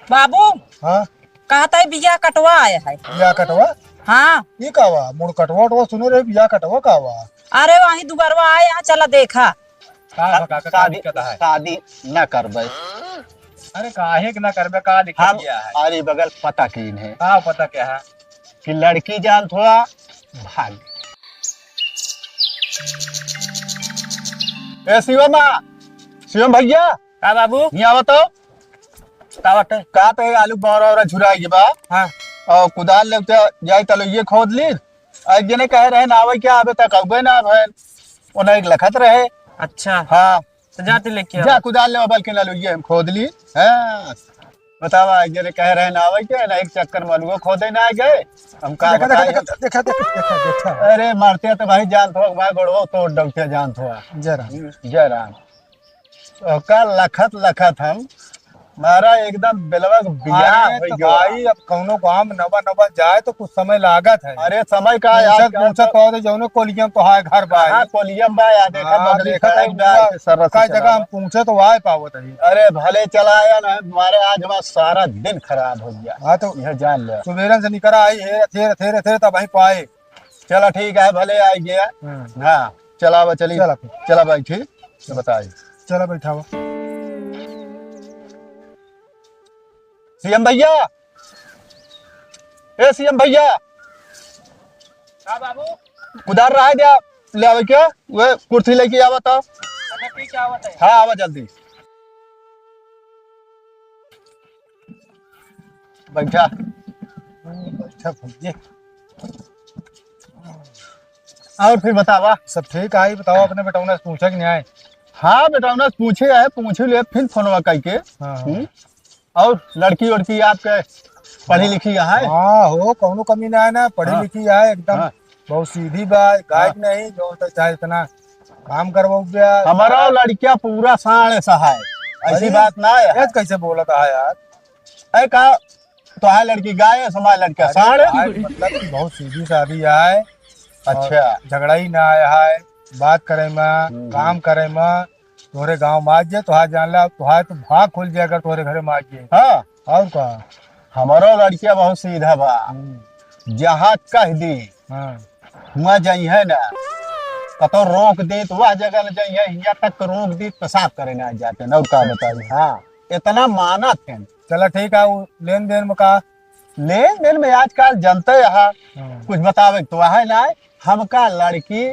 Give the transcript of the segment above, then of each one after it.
बाबू हाँ कहता है बिया कटवा आया है। बिया कटवा हाँ ये कावा मुड़ कटवा उटवा सुने रहे बिया कटवा कावा। अरे वही दुबरवा आए यहाँ चला देखा। शादी शादी न करबे। अरे काहे के ना करबे का दिक्कत हम क्या है? अरे बगल पता कीन है का पता क्या है? कि लड़की जान थोड़ा भाग। ए शिवम भैया का बाबू यहाँ बताओ का बाटे? का तो आलू बौरा और झुराई के बा। हाँ और कुदाल ले जाए तलो ये खोद ली आज जने कहे रहे ना आवे क्या आवे तक अबे ना भैन ओना एक लखत रहे। अच्छा हाँ तो जाते लेके जा कुदाल ले बल्कि ना लो ये हम खोद ली। हाँ बतावा आज जने कहे रहे ना आवे क्या ना एक चक्कर में आलू खोदे ना गए हम का देखा बताएं। देखा देखा देखा देखा अरे मारते तो भाई जान थो मैं गोड़ो तोड़ डलते जान थो जरा जय राम। तो कल लखत लखत हम मारा एकदम बेलवा बिया अरे तो भाई अब कौनो काम नवा नवा जाए तो कुछ समय लागत है। अरे समय का पूछत पूछत तो जौनो कोलियम तो हाय घर बा हाँ कोलियम बा या देखा हाँ, बगली देखा सड़क बा था, सरस का चला जगह हम बा। पूछे तो आए पावत है। अरे भले चला आया ना हमारे आज हमारा सारा दिन खराब हो गया। हाँ तो यह जान ले सुबेरन से निकल आई है थे थे तब वहीं पाए। चलो ठीक है भले आ गया। हाँ चला चली चला फिर। चला भाई ठीक तो बताइए चलो बैठा हुआ सीएम भैया। ए सीएम भैया का बाबू कुदार रहा है क्या ले आवे क्या वो कुर्सी लेके आवा तो। अच्छा ठीक आवत है। हाँ आवा जल्दी बैठा बैठा भैया और फिर बतावा। सब ठीक आई बताओ अपने बेटौना से पूछा कि नहीं आए। हाँ बेटा उन्हें पूछे है पूछे ले फिर फोनवा करके। हाँ और लड़की उड़की आपके पढ़ी लिखी है। हाँ हो कौनो कमी ना है ना पढ़ी हाँ। लिखी है एकदम हाँ। बहुत सीधी बात गायक नहीं जो तो चाहे इतना काम करवाओ गया। हमारा लड़कियां पूरा साढ़े सहाय ऐसी अरे, बात ना है। ऐसे कैसे बोला था यार। ऐ का तो है लड़की गाय है हमारी लड़कियां साढ़े। आज मतलब कि बहुत सीधी सादी है। अच्छा झगड़ा ही ना आया है बात करे में काम करे में तोरे गांव में आज तो हाँ जान ला तो तो भाग खुल जाए अगर तोरे घरे में आज जाए। हाँ और का हमारा लड़कियां बहुत सीधा बा जहाँ कह दी हाँ हुआ जाई है ना कतो रोक दी तो वह जगह न जाई है यहाँ तक रोक दी पेशाब करे ना जाते ना का बताइए। हाँ इतना माना थे चला ठीक है वो लेन देन में का लेन देन में आजकल जनते यहाँ कुछ बतावे तो है ना हमका लड़की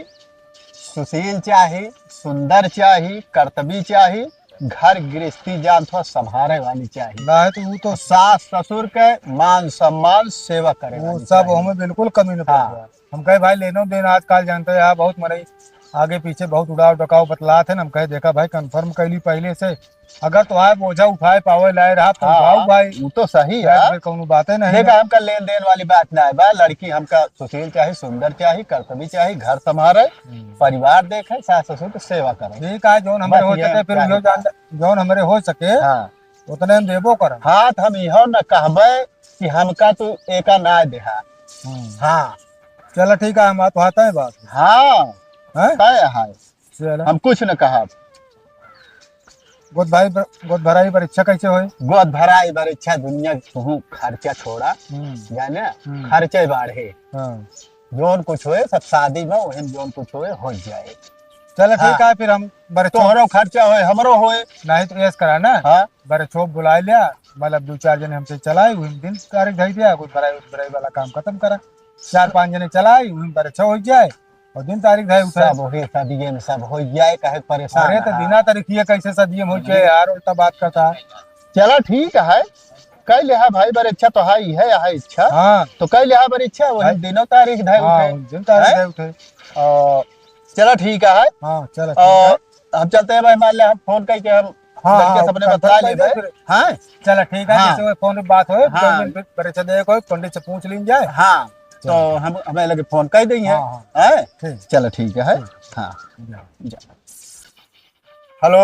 सुशील चाहिए सुंदर चाहिए कर्तव्य चाहिए घर गृहस्थी जान थोड़ा संभाले वाली चाहिए ना है तो वो तो सास ससुर के मान सम्मान सेवा करे वो वाली सब चाहिए। हमें बिल्कुल कमी नहीं पड़ हाँ। गया। हम कहे भाई लेनो देन आजकल जानते हैं बहुत मरे आगे पीछे बहुत उड़ाव डकाव बतलात है ना हम कहे देखा भाई कंफर्म कैली पहले से अगर तो आए बोझा उठाए पावे लाए रहा तो उठाओ हाँ, भाई वो तो सही है। कौन बातें नहीं देखा हमका लेन देन वाली बात ना है बा लड़की हमका सुशील चाहिए सुंदर चाहिए कर्तव्य चाहिए घर संभाले परिवार देखे सास ससुर की सेवा करे। ठीक है जौन हमारे हो बस ये सके फिर चाहिए। उहो जौन हमारे हो सके हाँ उतने हम देबो कर। हाँ तो हम इहो न कहबे कि हमका तू एका ना देहा। हाँ चलो ठीक है हम तो आता है बात हाँ है तय है चलो हम कुछ न कहा। गोद भराई परीक्षा कैसे होई। गोद भराई बर इच्छा दुनिया तू खर्चा छोड़ा जाने खर्चे बाढ़े हाँ जोन कुछ होए सब शादी में वही जोन कुछ होए हो जाए। चलो ठीक हाँ। है फिर हम बड़े तोहरो खर्चा होए हमरो होए। नहीं तो ऐस करा ना हाँ बड़े छोप बुला लिया मतलब 2-4 जने हमसे चलाए वही दिन तारीख धई दिया कुछ भराई वाला काम खत्म करा 4-5 जने चलाए वही बड़े छो हो जाए और दिन तारीख धई उठा। सब होए सदिये में सब हो जाए कहे परेशान। अरे तो बिना तारीख ये कैसे सदियम हो जाए यार उल्टा बात करता है। चलो ठीक है कई लिहा भाई बर इच्छा तो है इच्छा हाँ तो कई लिहा बर इच्छा वही दिनों तारीख धई हाँ उठे। उस दिन तारीख धई उठे। और चलो ठीक है हाँ चलो और हम चलते हैं भाई मान ले हम फोन करके हम हाँ, लड़के सबने हाँ, बता confirm ले कर दे हाँ चलो ठीक है हाँ। जैसे फोन पे बात हो हाँ। परीक्षा दे कोई पंडित से पूछ लीन जाए। हाँ तो हम हमें लगे फोन कर देंगे। हाँ, हैं? ठीक। चलो ठीक है हाँ जा। हेलो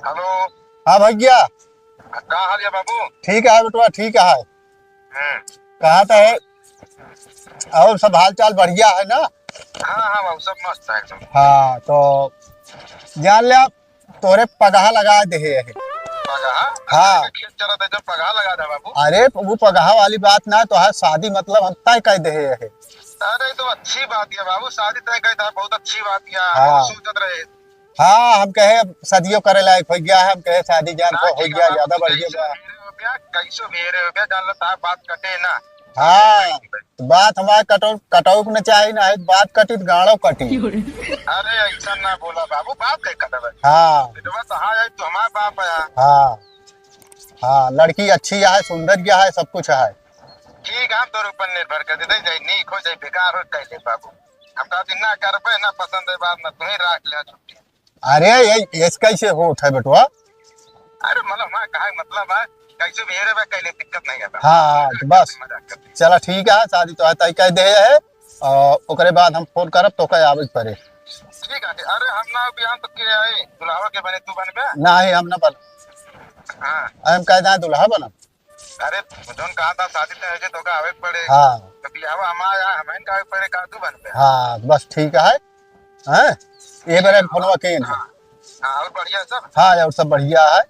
हेलो हाँ भैया का हाल है बाबू। ठीक है बेटवा ठीक है कहा था है और सब हाल चाल बढ़िया है ना। हाँ हाँ बाबू सब मस्त है एकदम। हाँ तो जान ले आप तोरे पगहा लगा दे है पगहा हाँ। खेत चला था जब पगार लगा था बाबू। अरे वो पगहा वाली बात ना, तो है शादी मतलब हम तय कर दे है। अरे तो अच्छी बात है बाबू, शादी तय कर था, बहुत अच्छी बात है। हाँ। बहुत सोचत रहे। हाँ, हम कहे शादियों करे लायक हो गया है, हम कहे शादी जान ना को हो ठीक है गया, बाबू, ज्यादा तू बढ़िया कैसे बा। भेरे हो गया, कैसे भेरे हो गया, जान लो तार बात कटे ना। हाँ, बात हमारे कटाऊ न चाहिए ना, है बात कटी तो गाड़ो कटी। अरे ऐसा ना बोला बाबू, बाप कह कटा भाई। हाँ बेटवा तो हाँ है, तो हमारा बाप है। हाँ हाँ, लड़की अच्छी है, सुंदर है, सब कुछ है। ठीक है, हम तोर ऊपर निर्भर कर देते, जाए नीक हो जाए बेकार हो कह ले बाबू। हम कहते ना कर पे ना पसंद है बात ना तुम्हें राख ले छुट्टी। अरे ये कैसे हो है बेटवा। अरे मतलब हमारा कहा मतलब है, कैसे भेरे भाई कह ले, दिक्कत नहीं है। हाँ तो बस मजाक करते। चलो ठीक है, शादी तो है तय कह दे है, और ओकरे बाद हम फोन करब तो कहे आवे पड़े। ठीक है, अरे हम ना बिहान तो के आए दुल्हा के बने, तू बन बे। ना ही हम न बन, हाँ। हम कह दे दूल्हा बनब। अरे जोन कहा था शादी तो है तो का आवे पड़े। हाँ तो बिहावा हमारा हमें का आवे पड़े, का तू बन बे। हाँ बस ठीक है। हैं ये बारे में फोनवा के हाँ हाँ, और बढ़िया सब। हाँ, और सब बढ़िया है।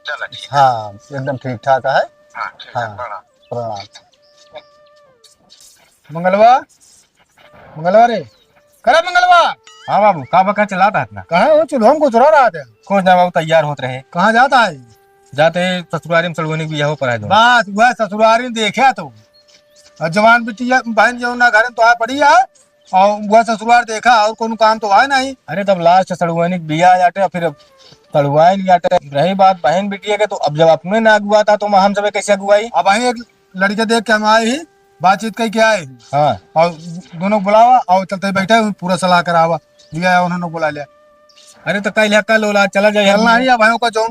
चलो ठीक है। हाँ एकदम ठीक ठाक है। हाँ ठीक है, हाँ। बड़ा। प्रणाम। मंगलवा मंगलवा रे, करे मंगलवा। हाँ बाबू, का बका चलाता है इतना? कहाँ हो चूल्हों को चुरा रहा था। कुछ ना बाबू, तैयार होत रहे, कहाँ जाता है। जाते ससुरारी में सड़गोनी भी यहो पर है। बस वह ससुरारी देखा तो, और जवान बिटिया बहन जो ना घर तो आ पड़ी है, और वह ससुरार देखा और कोनो काम तो आए नहीं। अरे तब लास्ट सड़गोनी बिया जाटे, फिर सड़ुआई नहीं जाटे। रही बात बहन बिटिया के, तो अब जब अपने ना अगुआ था तो हम सब कैसे अगुआई। अब वही एक लड़के देख के हम आए ही, बातचीत कह के आए ही, हाँ और दोनों बुलावा और चलते बैठे पूरा सलाह करावा लिया, उन्होंने बुला लिया। अरे तो कल ओला चला जाए। चलना ही है भाइयों का, जो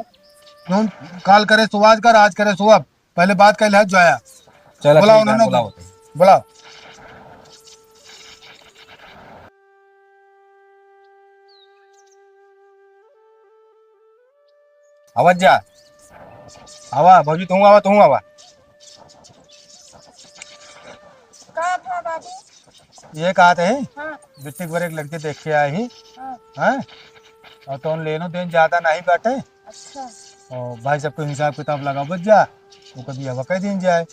जो काल करे सो आज कर, आज करे सो अब, पहले बात कह लिया जो आया। चला बुलाओ उन्होंने, बुलाओ। बुलाओ। आवाज जा, आवा भौजी, तू आवा, तू आवा। का था बाबू। ये कहा थे हाँ बिट्टी पर एक लड़के देख के आए ही हाँ। हैं, और तो लेनो देन ज्यादा नहीं बाटे, अच्छा। और भाई सबको हिसाब किताब लगा बच जा, वो कभी हवा कह दिन जाए।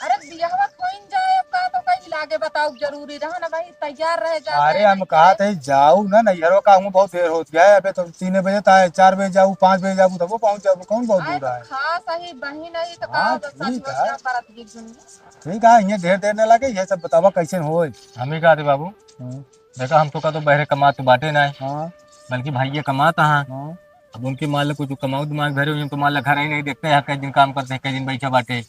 अरे बियाहवा खोइन जाए अब का, तो कहीं लागे बताओ, जरूरी रहा ना भाई, तैयार रहे जा। अरे हम कहा थे जाऊ ना, नैहरों का हूँ बहुत देर हो गया है, अबे तो 3 बजे था, 4 बजे जाऊँ, 5 बजे जाऊँ, तब वो पहुँच जाऊँ, कौन बहुत दूर है। खा सही बही नहीं तो हाँ, का ठीक है। सच करत की दुनिया। ठीक है, ये ढेर देर न लगे, ये सब बतावा कैसे हो। हम ही कहा थे बाबू, देखा हम तो का तो बहरे कमात तो बाटे ना है, हाँ बल्कि भाई ये कमाता है। हाँ, अब उनके मान लो कुछ कमाऊ दिमाग भरे हुए, तो मान लो घर ही नहीं देखते हैं, कई दिन काम करते हैं, कई दिन बैठा बाटे,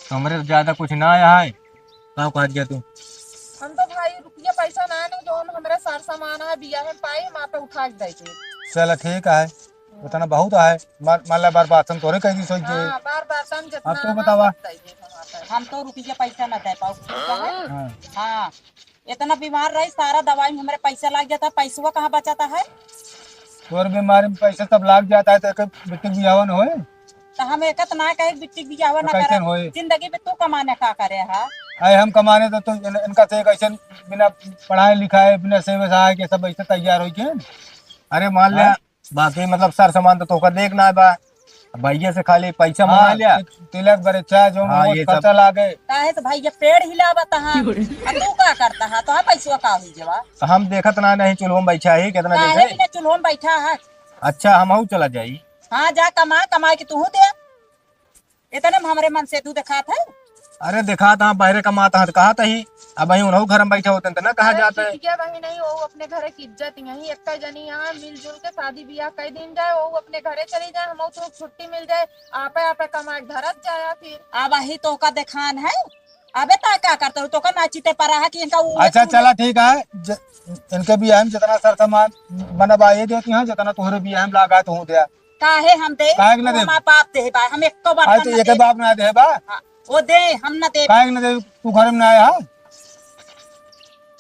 तो हमारे तो ज्यादा कुछ ना आया है। कहाँ कहा गया तू? हम तो भाई रुपया पैसा ना ने जो हमरे सार सामान है बियाह में पाई माँ पे उठा के दे के। चल ठीक है, उतना बहुत है, मान ला बार बात हम तोरे कह दी सोच के। हाँ बार बार तम जितना अब तो बतावा। हम तो रुपया पैसा ना दे पाओ। हाँ। हाँ इतना बीमार रही, सारा दवाई में हमारे पैसा लग जाता, पैसा कहाँ बचाता है। तोर बीमारी में पैसा सब लाग जाता है, तो एक बिट्टी बियाह न होए, तो हम एक ना कहे बिट्टी बियाह तो ना कैसे करे, होए। जिंदगी में तू कमाने का करे है। आए हम कमाने तो इनका से कैसे बिना पढ़ाए लिखाए, बिना से व्यवसाय के सब ऐसे तैयार हो के। अरे मान लिया बाकी मतलब सर सामान तो तोका देखना है बा, भैया से खाली पैसा मंगा लिया। तिलक बरेचा जो हाँ, ये सब। खर्चा लागे। काहे तो भाई ये पेड़ हिलावत है, अब तू का करता है तो पैसा का हुई जवा। तो हम देखत ना नहीं, चूल्हों में बैठा ही कितना काहे देखे। बिना चूल्हों में बैठा है। अच्छा हम चला जाई। हाँ जा कमा, कमा के तू दे, इतने में हमारे मन से तू दिखात है। अरे देखा था बहरे कमाता है, कहा था ही, अब वही उन्हों घर में बैठे होते हैं तो ना कहा जाता है। ठीक है वही नहीं, वो अपने घरे की इज्जत यही एक जनी यहाँ मिलजुल के शादी ब्याह कई दिन जाए, वो अपने घरे चली जाए, हम तो छुट्टी मिल जाए, आपे आपे कमा के धरत जाया फिर। अब वही तो का दिखान है। अबे ता क्या करते हो तो का नाचीते परा है कि इनका अच्छा चला ठीक है, इनके बियाह में जितना सर सामान बनवा ये देती हैं, जितना तोहरे बियाह में लागा तो हूँ दिया। काहे हम दे, काहे के ना दे? हमारे बाप दे बा, हम एक तो बार आज तो एक बाप ना दे बा, वो दे हम न दे। काहे न दे, तू घर में ना आया,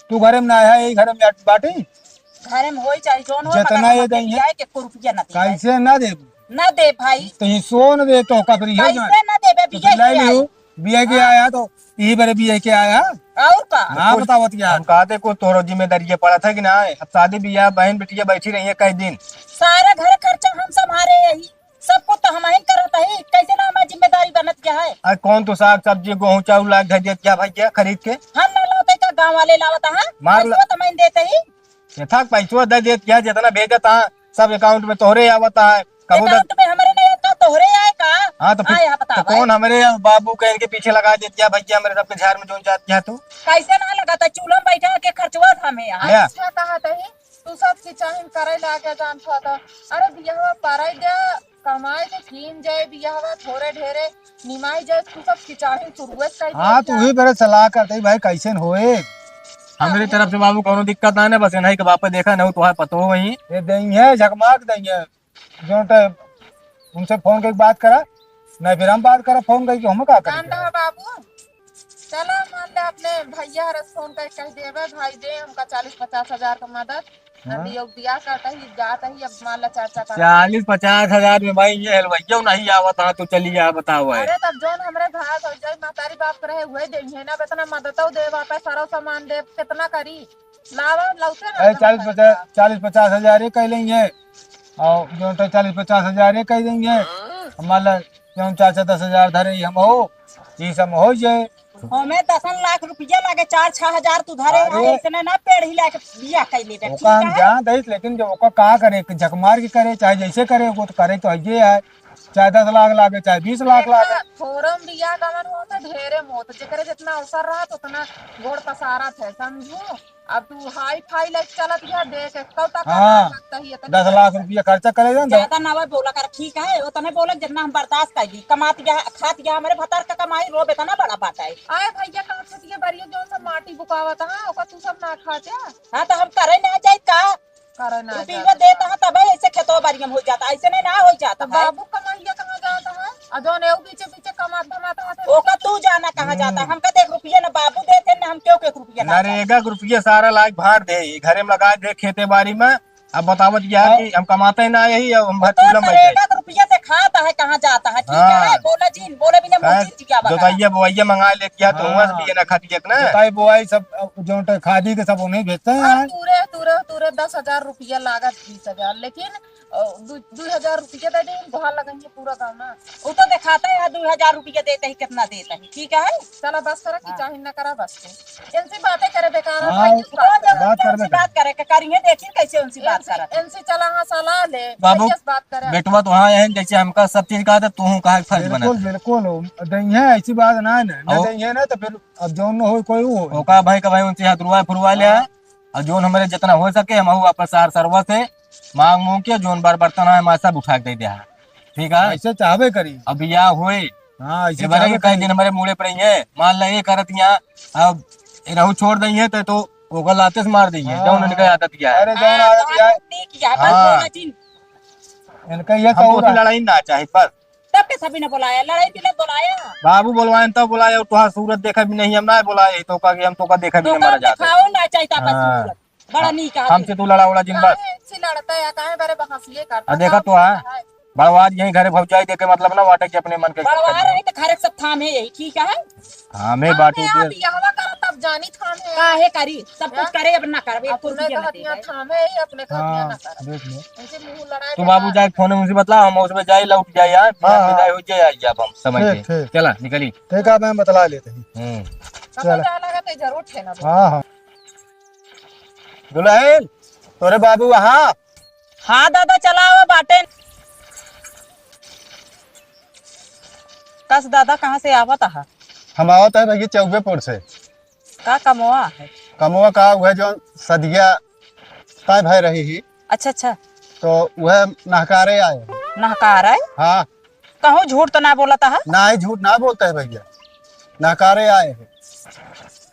तू घर में ना आया, यही घर में बाटी घरे में होई चाहिए जोन हो, जितना मगर ये हम देंगे। बियाह के को रुपया न दे, कैसे ना दे, न दे भाई, तो ये सोन दे तो का फिर ये जान कैसे न दे बे तो बियाह ले के लियो, बिया के आया तो यही बड़े बिया के आया। और का हाँ बतावत यार, हम कहते को तोरो जिम्मेदारी ये पड़ा था कि ना, अब शादी बियाह बहन बिटिया बैठी रही है कई दिन। सारा घर खर्चा हम संभाले यही। सब कुछ तो हम ही करत है, कैसे ना हमारी जिम्मेदारी बनत क्या है। आज कौन तो साग सब्जी गेहूं चाउर ला के दे क्या भैया खरीद के हम ना लाते का गांव वाले लावत है, मार ला- पैसा तो मैं देते ही। ये था पैसवा दे दे क्या जितना भेजता है सब अकाउंट में तोहरे आवता है कबू दे अकाउंट में हमारे नहीं का तोहरे आए का। हाँ तो आए बता तो कौन हमारे बाबू के इनके पीछे लगा दे क्या भैया हमारे सबके झाड़ में जोन जाती है तू कैसे ना लगाता, चूल्हा में बैठा के खर्चवा था हमें यहाँ। या अच्छा कहा तही तू सब की चाहिन करे लागे जान था। अरे बियाहवा पाराई दे कमाए के कीन जाए बियाहवा थोड़े ढेरे निमाई जाए तू सब की चाहिन शुरुआत कर हाँ तू ही मेरे सलाह करते ही भाई कैसे न होए। हमारी तरफ से बाबू कोनो दिक्कत ना है बस नहीं के बापे देखा नहीं तुम्हारे पतो हो वही ये देंगे है झकमाक देंगे जो तो उनसे फोन करके बात करा नहीं फिर हम बात करा फोन करके हम का कान करेंगे। रहा बाबू चलो मान ले अपने भैया हर फोन कर कह देवे भाई दे हमका 40-50 हजार का मदद अभी अब दिया करता ही जाता ही अब मान ला चर्चा कर 40-50 हजार में भाई ये हलवाइया नहीं आवत हाँ तो चली जा बताओ है अरे तब जोन हमरे भाई हो जाए मातारी बाप रहे हुए देंगे ना बेतना मदद दे वापस सारा सामान दे कितना करी लावा लौटे ना 40-50 हजार ये कह लेंगे और जो तो 40-50 हजार ये कह देंगे मान ला जो 4-10 हजार धरे हम हो ये सब हो जाए। हमें 10 लाख रुपया लागे 4-6 हजार तू धरे अरे। है, इतने ना पेड़ ही लाके बिया कर ले ठीक ओका हम है। जान दे लेकिन जो ओका कहा करे कि झक मार के करे चाहे जैसे करे वो तो करे तो ये है चाहे 10 लाख लागे चाहे 20 लाख लागे। फोरम बिया गमन हो तो ढेरे मोत जेकरे जितना अवसर रहा तो उतना गोड़ पसारत है समझू। अब तू हाई फाई लाइक चलत या देख कब तक हाँ। लगता ही 10 लाख रुपया खर्चा करेगा ना ज्यादा ना भाई बोला कर ठीक है, वो तने बोला जितना हम बर्दाश्त कर ली कमात गया खात गया हमारे भतार का कमाई रो बेतना बड़ा बात है। आए भैया का छतिए बरियो जो सब माटी बुकावत हां ओका तू सब ना खाते हाँ तो हम करे ना जाए का करे ना रुपया देता है तब ऐसे खेतो बारियम हो जाता, ऐसे नहीं ना हो जाता है। बाबू कमाइया कहां जाता है अजोन एउ पीछे पीछे कमात धमाता है ओका तू जाना कहाँ जाता, हमका देख रुपया ना बाबू देते ना हम क्यों के रुपया ना जाते। नरेगा के रुपये सारा लाख भार दे घरे में लगा दे खेते बाड़ी में अब बतावत क्या है कि हम कमाते ही ना यही अब हम तो चूल्हा में बैठे नरेगा का रुपया से खाता है कहाँ जाता है ठीक है। हाँ। बोला जी बोले भी ना मुझे क्या बता जोताइया बोआइया मंगा ले क्या तो हाँ। भी ना खाती ना जोताई बुआई सब जो तो खादी के सब उन्हें भेजते हैं। पूरे पूरे पूरे 10,000 रुपया लागत 20,000 लेकिन 2,000 रुपया दे दे घर लगाएंगे पूरा गाँव ना वो तो दिखाता है 2,000 रुपया देते ही कितना देता है ठीक है। चला बस करा की चाहे ना करा बस के इनसे बातें करे बेकार है हाँ। भाई की बात करे। बात करबे उनसे बात करे के करिए देखिए कैसे उनसे बात करा। इनसे चला हाँ सलाह ले बाबू, भैया से बात करे बेटवा तो हाँ है जैसे हमका सब चीज कहा था तू कहा फर्ज बना बिल्कुल बिल्कुल देंगे ऐसी बात ना है ना और- देंगे ना तो फिर अब जो न हो कोई वो हो। ओका भाई का भाई उनसे हाथ रुआ फुरवा लिया है और जोन हमारे जितना हो सके हम वापस सार सरवा से मांग मूंग के जोन बार बर्तन है हमारे सब उठा के दे दिया ठीक है। ऐसे चाहबे करी। अब या हुए हाँ ऐसे ये बारे चाहबे के कई करी। दिन हमारे मुड़े पड़े हैं मान ला ये करत यहाँ अब रहू छोड़ दी है तो वो लाते से मार दी है जो उन्होंने कहा आदत किया है अरे जो आदत है ठीक है बस हाँ। बोला जी इनका ये हम तो उसकी लड़ाई ना चाहे बस तब के सभी ने बुलाया लड़ाई भी ने बुलाया बाबू बोलवाए तब बुलाए और तुहार सूरत देखा भी नहीं हम ना बुलाए तो का हम तो का देखा भी तो नहीं मरा जाता दिखाओ ना चाहिए बस हाँ। सूरत। बड़ा नीक है हमसे तू लड़ा उड़ा दिन बस काहे इनसे लड़ता है काहे बारे बहसिए करता और देखा तो है बड़वाज यही घरे भौजाई देखे मतलब ना वाटे के अपने मन के बड़वा रही तो खरे सब थाम है यही ठीक है। हमें बाटू आप दे यहवा करा तब जानी थामे काहे करी सब कुछ करे अब ना करबे एक अपने कुर्सी ना कहतियां दे थामे ही अपने कहतियां हाँ ना कर देख लो। इनसे मुंह लड़ाई तू बाबू जाए फोन उनसे बतला हम उसमें जाए लौट जाए यार हाँ, हाँ। विदाई हो जाए आई अब हम समझ ठीक, के ठीक। चला निकली ठीक है मैं बतला लेते हैं। कब जा लगा तो जरूर ठेना हाँ हाँ दुल्हन तोरे बाबू वहाँ हाँ दादा चलाओ बाटे कस दादा कहाँ से आवत है हम आवत है भैया चौबेपुर से का कमवा है। कमवा का वह जो सदिया तय भय रही ही अच्छा अच्छा तो वह नहकारे आए हैं। नहकार है हाँ कहूँ झूठ तो ना बोला था। ना ही झूठ ना बोलते हैं भैया नहकारे आए हैं।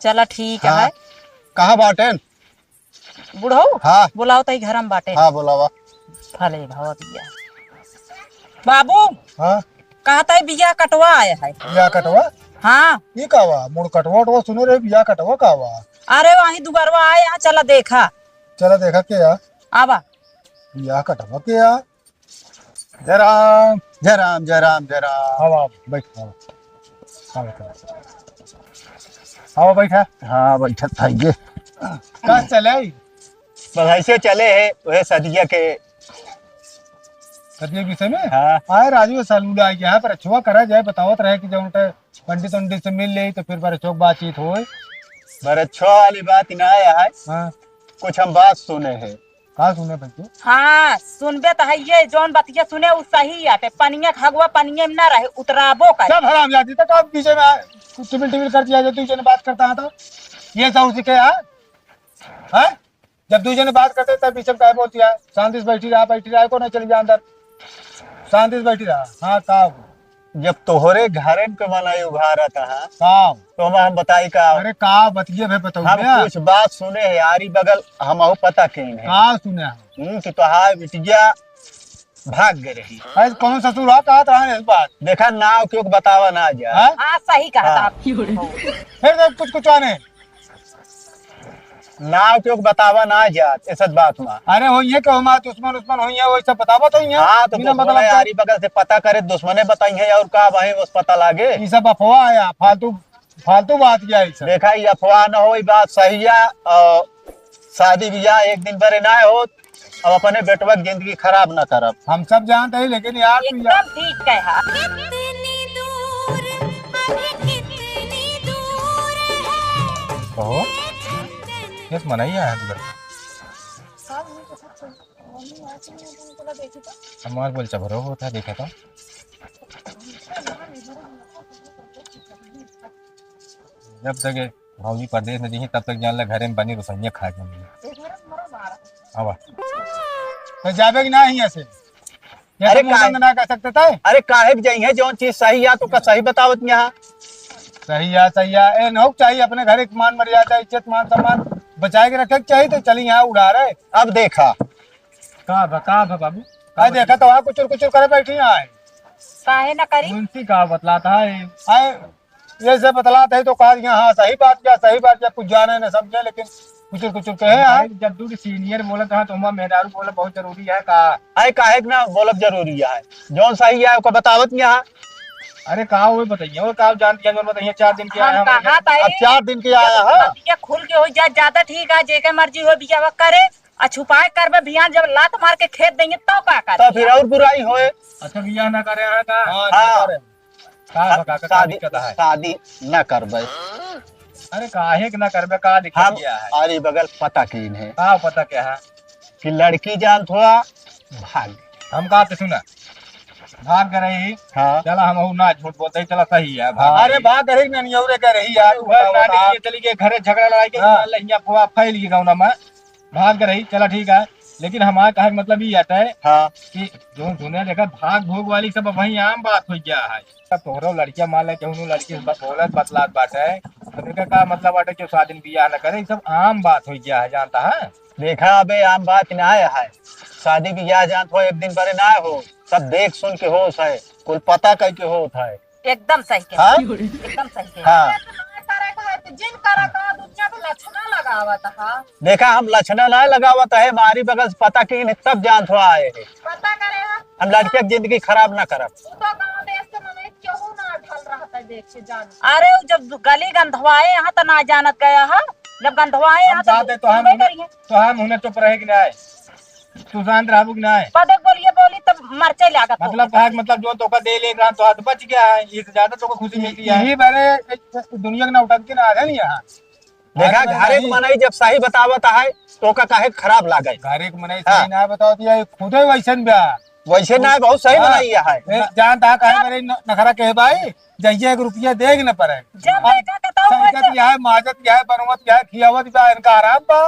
चला ठीक हाँ है कहाँ बाटेन बुढ़ो हाँ बुलाओ तो घर में बाटे हाँ बोलावा भले भाव दिया बाबू हाँ कहा था बिया कटवा आया है। बिया कटवा हाँ ये कावा मुड़ कटवा उटवा सुने रहे बिया कटवा कावा अरे वहीं दुबरवा आए यहाँ चला देखा चला देखा के या आवा बिया कटवा के या जय राम जय राम जय राम जय राम। हवा बैठ हवा हवा बैठा हाँ बैठा था ये कहाँ चले बस ऐसे चले है वह सदिया के सदिये विषय में हाँ आए राजू सालूला आ गया है पर अच्छुआ करा जाए बतावत रहे कि जब पंडित उंडित से मिल ले तो फिर पर अच्छो बातचीत हो। बड़े अच्छो वाली बात ना है। हाँ कुछ हम बात सुने हैं। कहा सुने बच्चे हाँ सुनबे तो है ये जौन बतिया सुने उ सही आटे पनिया खगवा पनिया में ना रहे उतराबो का सब हराम जाती तक आप पीछे में टिबिल टिबिल कर दिया जो तू जने बात करता है तो ये सब उसी के है जब दूसरे ने बात करते तब पीछे क्या बोलती है शांति से बैठी रहा को ना चली जा अंदर शांति से बैठी रहा। हाँ काम जब तोहरे घरे के मनाई उघारा था काम तो हम बताई का अरे का बतिए भाई बताओ हम कुछ बात सुने है यारी बगल हम पता कहीं है का सुने कि तोहार बिटिया भाग गए रही। अरे कौन ससुर हा कहा था इस बात देखा नाव क्यों बतावा ना जा। हाँ? हाँ सही कहा था हाँ। आप। फिर देख कुछ आने नाव क्यों बतावा ना जा इस बात में। अरे हो ये कहो माँ दुश्मन उस्मन हो वो सब बतावा तो हाँ तो बिना मतलब मतलब यारी बगल से पता करे दुश्मने बताई है और का भाई उस पता लागे। ये सब अफवाह आया फालतू फालतू बात किया ये सब। देखा ये अफवाह न हो बात सही है। शादी ब्याह एक दिन पर ना हो अब अपने बेटवा की जिंदगी खराब ना करब। हम सब जानते हैं लेकिन यार तू यार एकदम ठीक कहा। कहो यस मनाई है हमार बोल चबरो होता देखा था जब तक भौजी प्रदेश में दी तब तक जान ला घरे में बनी रसोइया खा जाएंगे। अब तो जावे कि ना ही ऐसे अरे अरे ना कर सकते थे। अरे काहे के जाई है जौन चीज सही है तो का सही बतावत यहाँ। सही है ए नौक चाहिए अपने घर एक मान मर्यादा इज्जत मान सम्मान बचाए के रखे के चाहिए तो चली यहाँ उड़ा रहे। अब देखा का बाबू का देखा तो वहाँ कुचुर कुचुर करे बैठी आए काहे ना करी उनसी का बतलाता है आए ये से बतलाता है तो कहा हाँ सही बात क्या कुछ जाने न समझे लेकिन कुचुर कुचुर कहे आए। जब तू सीनियर बोला था तो मेहरारू बोला बहुत जरूरी है का अरे काहे ना बोलब जरूरी है जौन सही है उसका बतावत यहाँ। अरे कहा हुए बताइए और कहा जानती है बताइए 4 दिन के आए हम हम कहा था अब 4 दिन के आया है। बतिया खुल के हो जा ज्यादा ठीक है जेके मर्जी हो बिया करे आ छुपाए करबे बियान जब लात मार के खेत देंगे तो का कर तो फिर और बुराई होए। अच्छा बियाह ना करे हैं का हाँ। का शादी दिक्कत है शादी न करबे। अरे काहे के ना करबे का हम दिक्कत क्या है अरे बगल पता कीन है का पता क्या है कि लड़की जान थोड़ा भाग। हम कहा तो सुना भाग कर रही हाँ चला हम ना झूठ बोलते चला सही है हाँ। अरे भाग रही नहीं और कह रही यार चली गई घरे झगड़ा लड़ाई के फुआ फैल गई गाँव में भाग रही चला ठीक है लेकिन हमारा कहा मतलब ये आता है हाँ कि जो दुनिया देखा भाग भोग वाली सब वही आम बात हो गया है। सब तोहरो लड़कियां मान ले केहू लड़की से बोलत बतलात बाटे तो देखा का मतलब बाटे कि शादी बियाह न करे सब आम बात हो गया है जानता है। देखा अबे आम बात ना है शादी ब्याह जान थो एक दिन पर ना हो सब देख सुन के होश है कुल पता करके होता है। एकदम सही कहा हाँ एकदम सही कहा हाँ जिन करा का दुनिया पे लक्षणा लगावत हा देखा हम लक्षणा ना लगावत है मारी बगल से पता की तब जान थोड़ा आए है पता करे हा हम लड़किया की जिंदगी खराब ना करब। तो गांव देश के मने क्यों ना ढल रहा था देख से जान अरे वो जब गली गंधवाए यहाँ तो ना जानत गया है जब गंधवाए यहाँ तो हम उन्हें चुप रहे कि नहीं तू शांत रहबू कि नहीं पदे बोलिए बोली तब मरचे लागत मतलब कहा मतलब जो तोका दे ले रहा तो हाथ बच गया है इससे ज्यादा तोका खुशी मिलती है यही मैंने दुनिया के ना उठा के ना आ नहीं यहाँ। देखा घरे के मनाई जब सही बतावत है तो का काहे खराब लागे घरे के मनाई सही ना बताओ दिया खुद ही वैसन ब्याह वैसे ना बहुत सही बनाई है जानता कहे मेरे नखरा कहे भाई जैसे 1 रुपया देग न पड़े जब देखा कहता हूँ संगत यह है माजत यह है बनवत यह है खियावत बा इनका आराम बा।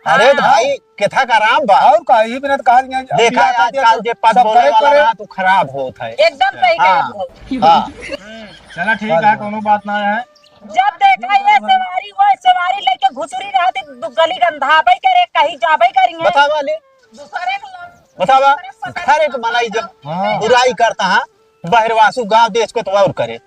अरे भाई केथा का राम बा और का ही बिना कहा देखा आजकल जे पद बोले वाला ना तो खराब होत है एकदम सही कहा हाँ चला ठीक है कोनो बात ना है। जब देखा ये सवारी वो सवारी लेके घुसुरी रहती गली गंधाबे करे कहीं जाबे करी है बतावा ले दूसरे के बतावा घरे के मनाई जब बुराई करता है बहिरवासु गांव देश को तो और करे।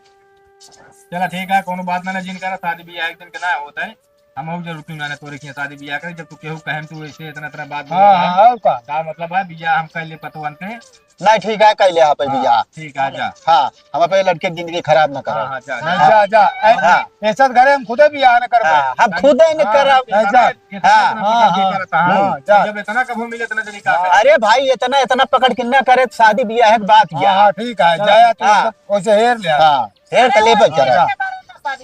चला ठीक है कोनो बात ना जिन करा शादी ब्याह एक दिन के ना होता है हम जरूर क्यों ना तोरे की शादी बियाह करे जब तू केहू कहम तू ऐसे इतना इतना बात हाँ हाँ का का मतलब है बियाह हम कर ले पतवंत है। नहीं ठीक है कैले यहाँ पे भैया। ठीक है जा। हाँ हम अपने लड़के की जिंदगी खराब न हाँ करें। हाँ जा नहीं जा जा हाँ। ऐसा घरे हम खुदे भी आने कर हाँ, हम खुद ही नहीं कर नहीं जा हाँ, जा। जब इतना कभू मिले इतना जल्दी का अरे भाई इतना इतना पकड़ के न करे तो शादी ब्याह की बात हाँ क्या। हाँ ठीक है जाया तू हाँ। वैसे हेर ले हाँ फिर तो ले पे चला।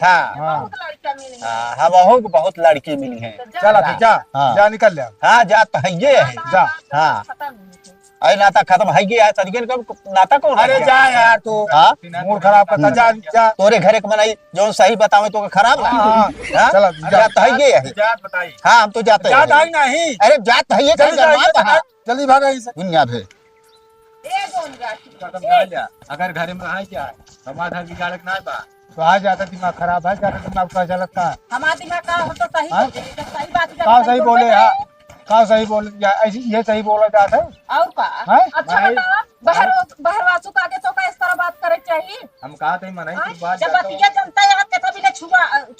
हाँ। बहुत लड़का मिली है। हाँ हम को बहुत लड़की मिली है। चला फिर जा हाँ। जा निकल ले हाँ जात तो है ये है। जा। हाँ। खत्म नहीं है। अरे नाता खत्म है ये है सदगन का नाता कौन अरे जा यार तू हाँ मूड खराब करता जा जा तोरे घरे के बनाई जो सही बतावे तो खराब ना। हाँ, हाँ? चला, जा। जात है ये है। जात बताई हाँ हम तो जाते जा हैं। दाई नहीं अरे जात है ये जल्दी जल्दी भागा इसे दुनिया भर ए गोन गाठी। खत्म कर जा। अगर घर में रहा क्या हमारा घर बिगाड़ के ना बा तो आज ज्यादा दिमाग खराब है ज्यादा दिमाग का लगता है हमारा दिमाग का हम तो सही हाँ? बोले जब सही बात जब कहाँ सही बोले बोलते हाँ हैं। कहाँ सही बोले ऐसी ये सही बोला जाता है और का हाँ? अच्छा भाई- बताओ बहरवासु का आगे तो का इस तरह बात करे चाहिए। हम कहा थे मनाई की बात जब जाता हूँ। बतिया जनता यहाँ के तभी ने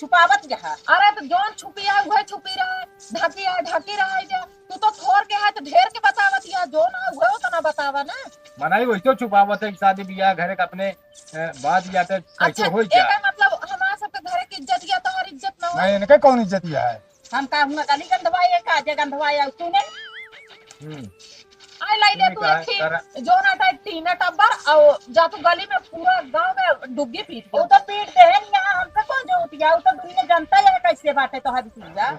छुपावत जहाँ अरे तो जौन छुपी है वह छुपी रहे ढकी रहे जा तू तो थोर के है तो ढेर के बतावत या जो ना वह तो ना बतावा ना। मनाई वही तो छुपावत है शादी बियाह घर के अपने बात जाते अच्छा कैसे हो एक जा है मतलब हमारा सबके घरे की इज्जत या तुम्हारी इज्जत ना हो। नहीं इनके कौन इज्जत दिया है हम का हुआ गली गंधवाई का जे गंधवाई तूने आई लाई दे तू एक थी जो ना टाइट टीना टब्बर और जा तू गली में पूरा गांव में डुग्गी पीट वो गयो। तो पीट दे है यहाँ हमसे कौन जो उठिया वो तो दुनिया जनता यहाँ कैसे बाटे तो हद चीजा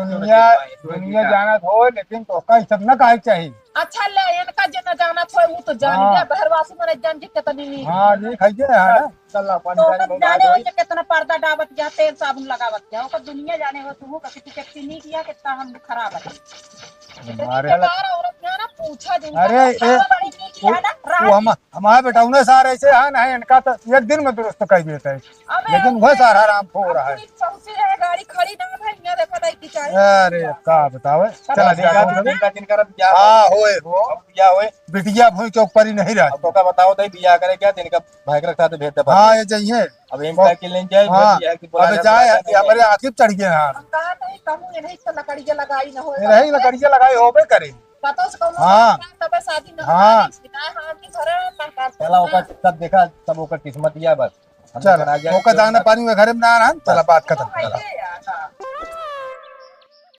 दुनिया जाना हो लेकिन तो का सब न काहे चाहिए अच्छा ले इनका जे न जाना था वो तो जान हाँ। गया बहरवासु मने जान जी कितनी नहीं। हाँ जी खाइए है ना चल तो ओकर जाने हो जे कितना पर्दा डावत जा तेल साबुन लगावत जा ओकर दुनिया जाने हो तू कभी तू कितनी नहीं किया कितना हम खराब है हमारे बेकार औरत ने ना पूछा जिनका अरे तो ए बड़ी नहीं किया ना वो हमारे बेटा उन्हें सारे ऐसे है ना इनका तो एक दिन में दुरुस्त कर देता है अबे लेकिन वह सारा आराम हो रहा है पहुंची रहे गाड़ी खड़ी ना भाई यहाँ देखा नहीं की चाहिए। अरे का बतावे चला दिन का दिन कर बियाह हाँ होए हो बियाह हुए बिटिया भूई चौक पर ही नहीं रहा तो का बताओ तो बियाह करे क्या दिन का भाई के साथ भेज दे हाँ ये चाहिए अब एम का के लेन जाए हाँ बियाह की बोला अब जाए हमारे आखिर चढ़ गए हाँ हम कहा नहीं कहूँ ये नहीं तो लकड़ी के लगाई ना हो नहीं लकड़िया लगाई होबे करे पता से कहूँ हाँ। तबे शादी ना हाँ। हाँ की घरे ना करते चला ओकर सब देखा सब ओकर किस्मत या बस चल ओका दाना पानी में घरे में ना आ रहा चला बात खत्म भाई